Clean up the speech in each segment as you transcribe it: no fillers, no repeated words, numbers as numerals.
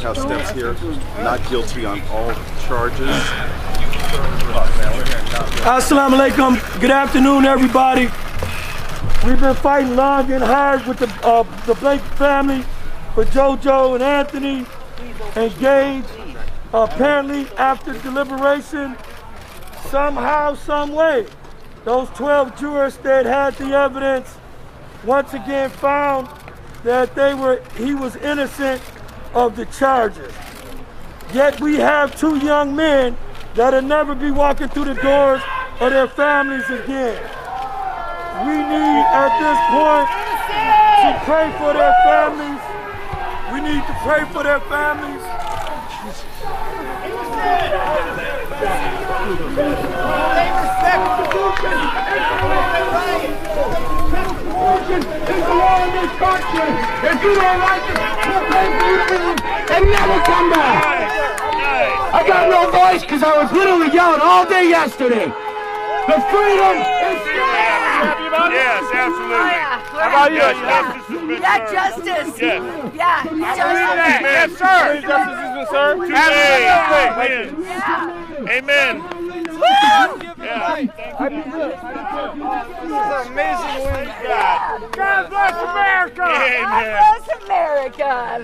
Courthouse steps here, not guilty on all charges. Assalamu alaikum. Good afternoon, everybody. We've been fighting long and hard with the Blake family for JoJo and Anthony and Gage. Apparently, after deliberation, somehow, some way, those 12 jurors that had the evidence once again found that he was innocent of the charges. Yet we have two young men that'll never be walking through the doors of their families again. We need, at this point, to pray for their families. We need to pray for their families. It's the law in this country. If you don't like it, we'll pay for you to leave and never come back. I got no voice because I was literally yelling all day yesterday. The freedom is Yes, absolutely. How about you? Justice has been served. Yeah, justice. Yeah, justice. Yes, sir. Justice has been served. Absolutely. Yeah. Amen. Yeah. This is an amazing win. God bless America. Amen. God bless America. Praise God.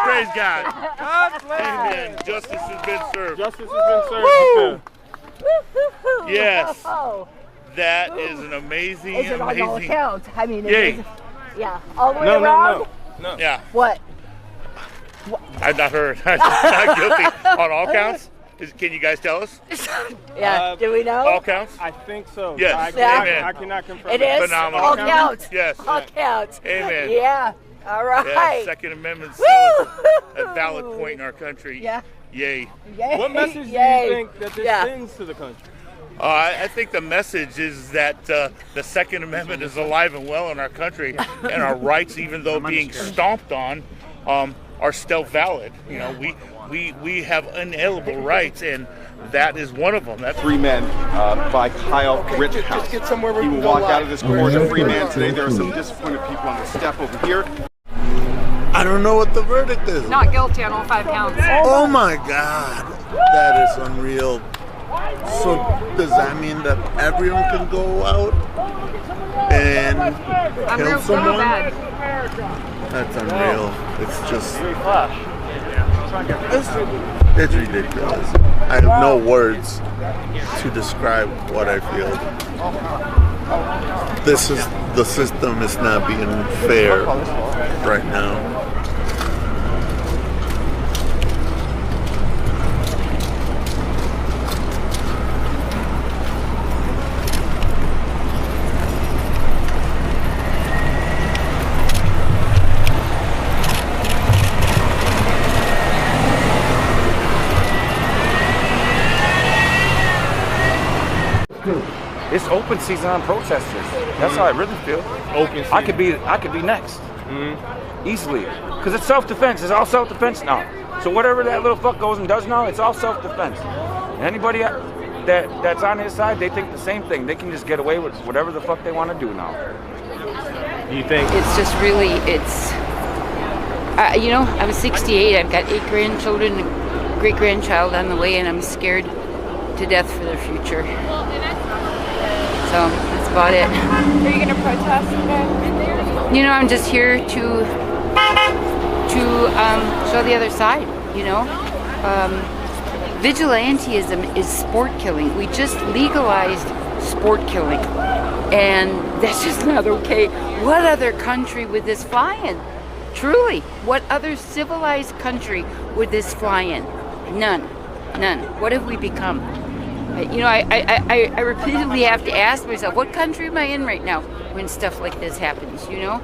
Praise God. God bless. Amen. Justice has been served. Justice has been served. Yes. That is an amazing, Is it on all amazing. accounts? I mean, Yay. yeah, all the way No. around? No. Yeah. What? I've not heard. I'm not guilty on all counts. Can you guys tell us? Yeah, do we know? All counts? I think so. Yes. I Amen. cannot confirm. It is? Phenomenal. All counts? Yes. All counts. Amen. Yeah, all right. Yeah, Second Amendment is a valid point in our country. Yeah. Yay. Yay. What message do you Yay. think that this sends to the country? I think the message is that the Second Amendment is alive and well in our country, and our rights, even though being stomped on, are still valid. You know, we have unalienable rights, and that is one of them. That's Three men by Kyle Rittenhouse. Get somewhere where He we will can go walk out live. of this court a free man today. There are some disappointed people on the step over here. I don't know what the verdict is. Not guilty on all 5 counts. Oh my God, that is unreal. So does that mean that everyone can go out and I'm kill real someone? bad. That's unreal. It's just, it's ridiculous. I have no words to describe what I feel. The system is not being fair right now. It's open season on protesters. That's how I really feel. Open season. I could be next, easily, because it's self-defense. It's all self-defense now. So whatever that little fuck goes and does now, it's all self-defense. And anybody that's on his side, they think the same thing. They can just get away with whatever the fuck they want to do now. Do you think? It's just really, you know, I'm 68. I've got 8 grandchildren, a great-grandchild on the way, and I'm scared to death for their future. So that's about it. Are you going to protest today? You know, I'm just here to show the other side, you know. Vigilantism is sport killing. We just legalized sport killing, and that's just not okay. What other country would this fly in? Truly, what other civilized country would this fly in? None. What have we become? You know, I repeatedly have to ask myself, what country am I in right now when stuff like this happens, you know?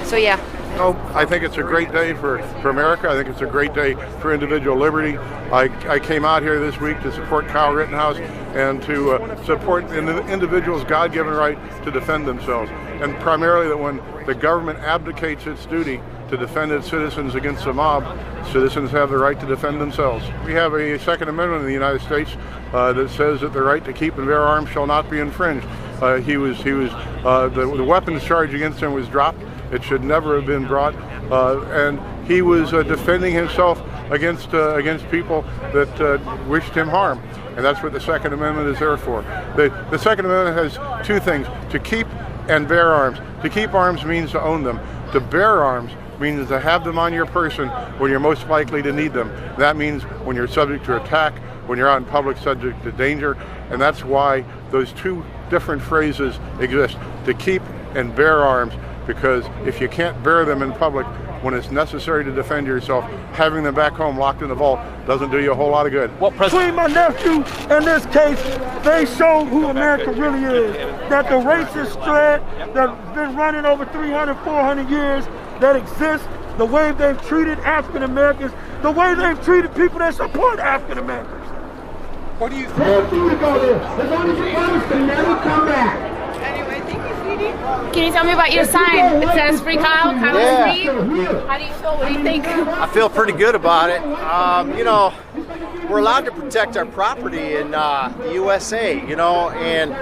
So yeah. No, I think it's a great day for America. I think it's a great day for individual liberty. I came out here this week to support Kyle Rittenhouse and to support an individual's God-given right to defend themselves. And primarily that when the government abdicates its duty to defend its citizens against the mob, citizens have the right to defend themselves. We have a Second Amendment in the United States that says that the right to keep and bear arms shall not be infringed. The weapons charge against him was dropped. It should never have been brought. And he was defending himself against people that wished him harm. And that's what the Second Amendment is there for. The Second Amendment has two things: to keep and bear arms. To keep arms means to own them. To bear arms means to have them on your person when you're most likely to need them. That means when you're subject to attack, when you're out in public subject to danger, and that's why those two different phrases exist: to keep and bear arms, because if you can't bear them in public when it's necessary to defend yourself, having them back home locked in the vault doesn't do you a whole lot of good. Between my nephew and this case, they showed who America really is. That the racist thread that's been running over 300, 400 years that exists, the way they've treated African Americans, the way they've treated people that support African Americans. What do you think? As long as you promise to never come back. Can you tell me about your sign? It says Free Kyle, Kyle is free. How do you feel? What do you think? I feel pretty good about it. You know, we're allowed to protect our property in the USA, you know, and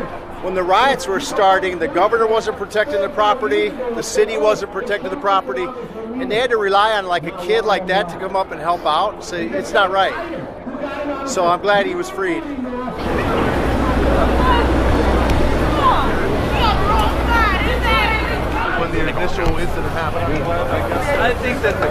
when the riots were starting, the governor wasn't protecting the property, the city wasn't protecting the property, and they had to rely on like a kid like that to come up and help out. So it's not right. So I'm glad he was freed. When the initial incident happened, I think that the